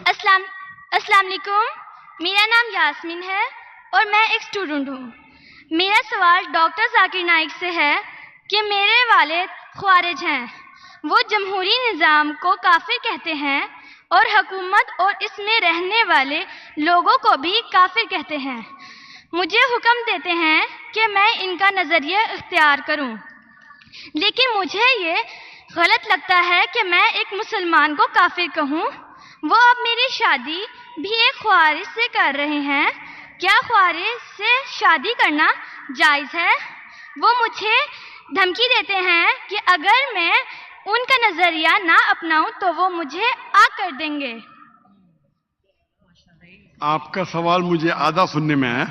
अस्सलाम वालेकुम। मेरा नाम यास्मीन है और मैं एक स्टूडेंट हूँ। मेरा सवाल डॉक्टर जाकिर नाइक से है कि मेरे वालिद ख्वारिज हैं। वो जमहूरी निज़ाम को काफिर कहते हैं और हुकूमत और इसमें रहने वाले लोगों को भी काफिर कहते हैं। मुझे हुक्म देते हैं कि मैं इनका नज़रिया इख्तियार करूं, लेकिन मुझे ये गलत लगता है कि मैं एक मुसलमान को काफिर कहूं। वो अब मेरी शादी भी एक ख्वारिज से कर रहे हैं। क्या ख्वारिज से शादी करना जायज़ है? वो मुझे धमकी देते हैं कि अगर मैं उनका नज़रिया ना अपनाऊं तो वो मुझे आग कर देंगे। आपका सवाल मुझे आधा सुनने में आया।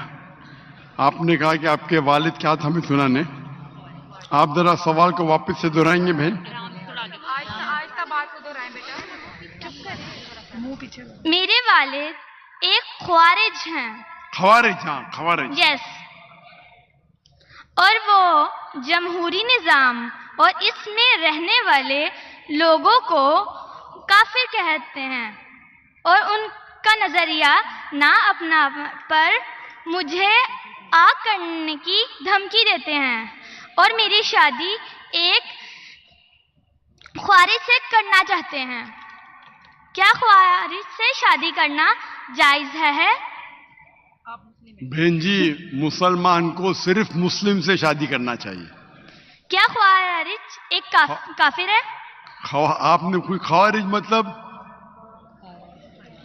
आपने कहा कि आपके वालिद क्या था, हमें सुना नहीं। आप जरा सवाल को वापस से दोहराएंगे बहन? मेरे वालिद एक ख्वारिज हैं। खवारिज? हाँ, खवारिज। यस। और वो जमहूरी निज़ाम और इसमें रहने वाले लोगों को काफिर कहते हैं और उनका नज़रिया ना अपना पर मुझे आग करने की धमकी देते हैं और मेरी शादी एक ख्वारिज से करना चाहते हैं। क्या ख्वारिज से शादी करना जायज़ है? बहन जी, मुसलमान को सिर्फ मुस्लिम से शादी करना चाहिए। क्या ख्वारिज एक काफिर है? आपने कोई खवारिज मतलब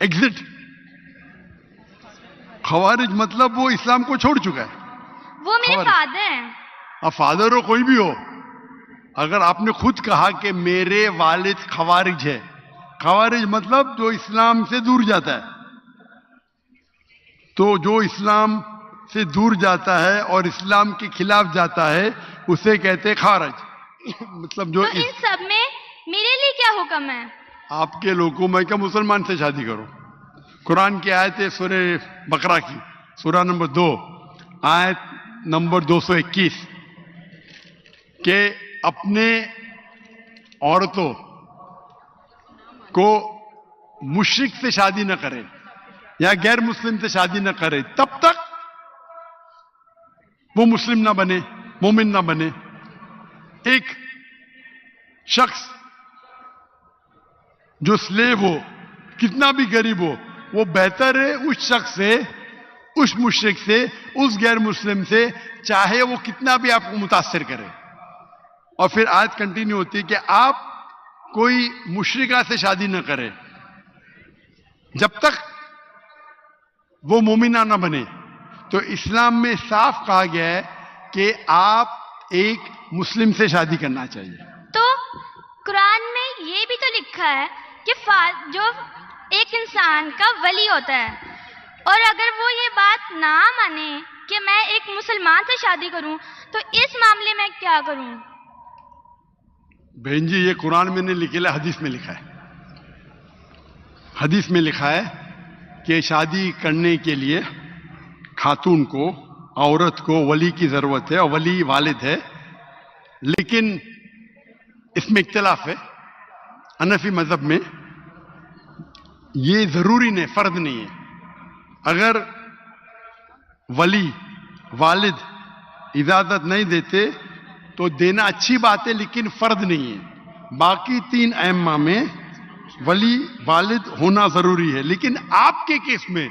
एग्जिट? खवारिज मतलब वो इस्लाम को छोड़ चुका है। वो मेरे फादर हैं। अब फादर हो कोई भी हो, अगर आपने खुद कहा कि मेरे वालिद खवारिज है, खवारिज मतलब जो इस्लाम से दूर जाता है, तो जो इस्लाम से दूर जाता है और इस्लाम के खिलाफ जाता है उसे कहते हैं खारिज। मतलब जो तो इन सब में मेरे लिए क्या हुक्म है? आपके लोगों में क्या मुसलमान से शादी करो। कुरान की आयत है सूरह बकरा की, सूरह नंबर 2 आयत नंबर 221 के अपने औरतों को मुश्रिक से शादी न करे या गैर मुस्लिम से शादी न करे तब तक वो मुस्लिम ना बने, मोमिन ना बने। एक शख्स जो स्लेव हो, कितना भी गरीब हो, वो बेहतर है उस शख्स से, उस मुश्रिक से, उस गैर मुस्लिम से, चाहे वो कितना भी आपको मुतासिर करे। और फिर आयत कंटिन्यू होती है कि आप कोई मुश्रिका से शादी न करें जब तक वो मोमिना ना बने। तो इस्लाम में साफ कहा गया है कि आप एक मुस्लिम से शादी करना चाहिए। तो कुरान में ये भी तो लिखा है कि जो एक इंसान का वली होता है, और अगर वो ये बात ना माने कि मैं एक मुसलमान से शादी करूं तो इस मामले में क्या करूं? बहन जी, ये कुरान में नहीं लिखा है, हदीस में लिखा है। हदीस में लिखा है कि शादी करने के लिए खातून को, औरत को वली की जरूरत है और वली वालिद है। लेकिन इसमें इख्तिलाफ है। हनफी मजहब में ये जरूरी नहीं, फर्ज नहीं है। अगर वली वालिद इजाजत नहीं देते तो देना अच्छी बात है, लेकिन फर्ज नहीं है। बाकी 3 अइम्मा में वली वालिद होना जरूरी है। लेकिन आपके केस में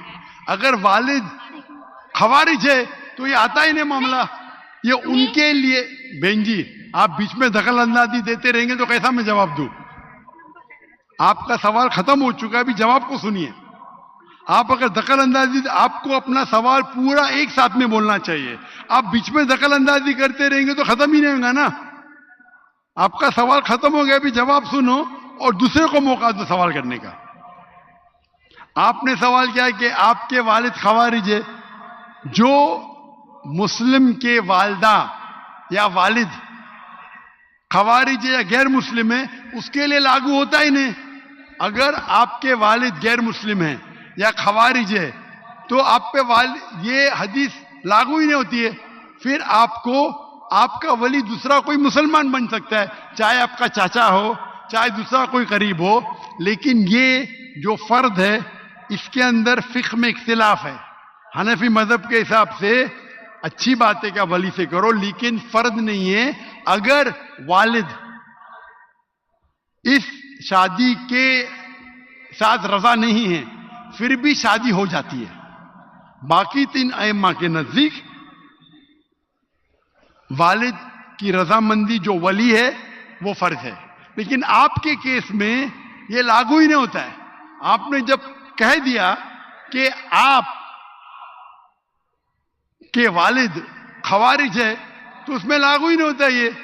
अगर वालिद खवारिज है तो ये आता ही नहीं मामला। ये उनके लिए, बहन जी आप बीच में दखल अंदाजी देते रहेंगे तो कैसा मैं जवाब दूं? आपका सवाल खत्म हो चुका है, अभी जवाब को सुनिए। आप अगर दखल अंदाजी, आपको अपना सवाल पूरा एक साथ में बोलना चाहिए। आप बीच में दखल अंदाजी करते रहेंगे तो खत्म ही नहीं होगा ना। आपका सवाल खत्म हो गया, अभी जवाब सुनो और दूसरे को मौका दो सवाल करने का। आपने सवाल किया कि आपके वालिद खवारिज है। जो मुस्लिम के वालिदा या वालिद खवारिज है या गैर मुस्लिम है, उसके लिए लागू होता ही नहीं। अगर आपके वालिद गैर मुस्लिम है या खवारिज है तो आप पे ये हदीस लागू ही नहीं होती है। फिर आपको आपका वली दूसरा कोई मुसलमान बन सकता है, चाहे आपका चाचा हो, चाहे दूसरा कोई करीब हो, लेकिन ये जो फर्द है इसके अंदर फिक्र में इख्तिलाफ है। हनफी मजहब के हिसाब से अच्छी बात है कि आप वली से करो, लेकिन फर्द नहीं है। अगर वालिद इस शादी के साथ रजा नहीं है फिर भी शादी हो जाती है। बाकी 3 अइम्मा के नजदीक वालिद की रजामंदी जो वली है वो फर्ज है, लेकिन आपके केस में ये लागू ही नहीं होता है। आपने जब कह दिया कि आप के वालिद खवारिज है तो उसमें लागू ही नहीं होता ये।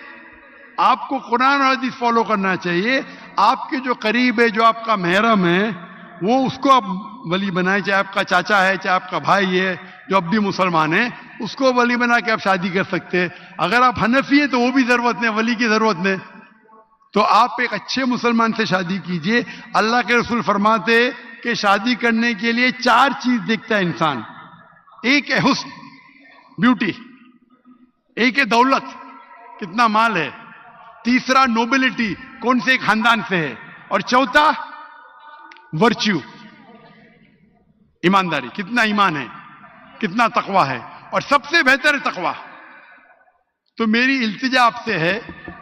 आपको कुरान और हदीस फॉलो करना चाहिए। आपके जो करीब है, जो आपका महरम है, वो उसको आप वली बनाए, चाहे आपका चाचा है, चाहे आपका भाई है जो अब भी मुसलमान है, उसको वली बना के आप शादी कर सकते हैं। अगर आप हनफी है तो वो भी जरूरत नहीं, वली की जरूरत नहीं। तो आप एक अच्छे मुसलमान से शादी कीजिए। अल्लाह के रसूल फरमाते कि शादी करने के लिए 4 चीज देखता है इंसान। एक है हुस्न, ब्यूटी, एक है दौलत, कितना माल है, तीसरा नोबिलिटी, कौन से खानदान से है, और चौथा वर्च्यू, ईमानदारी, कितना ईमान है, कितना तकवा है, और सबसे बेहतर है तकवा। तो मेरी इल्तिजा आपसे है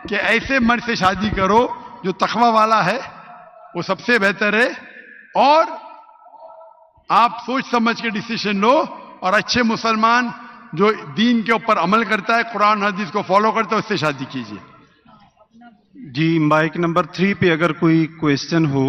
कि ऐसे मर्द से शादी करो जो तकवा वाला है, वो सबसे बेहतर है। और आप सोच समझ के डिसीजन लो, और अच्छे मुसलमान जो दीन के ऊपर अमल करता है, कुरान हदीस को फॉलो करता है, उससे शादी कीजिए। जी, माइक नंबर 3 पे अगर कोई क्वेश्चन हो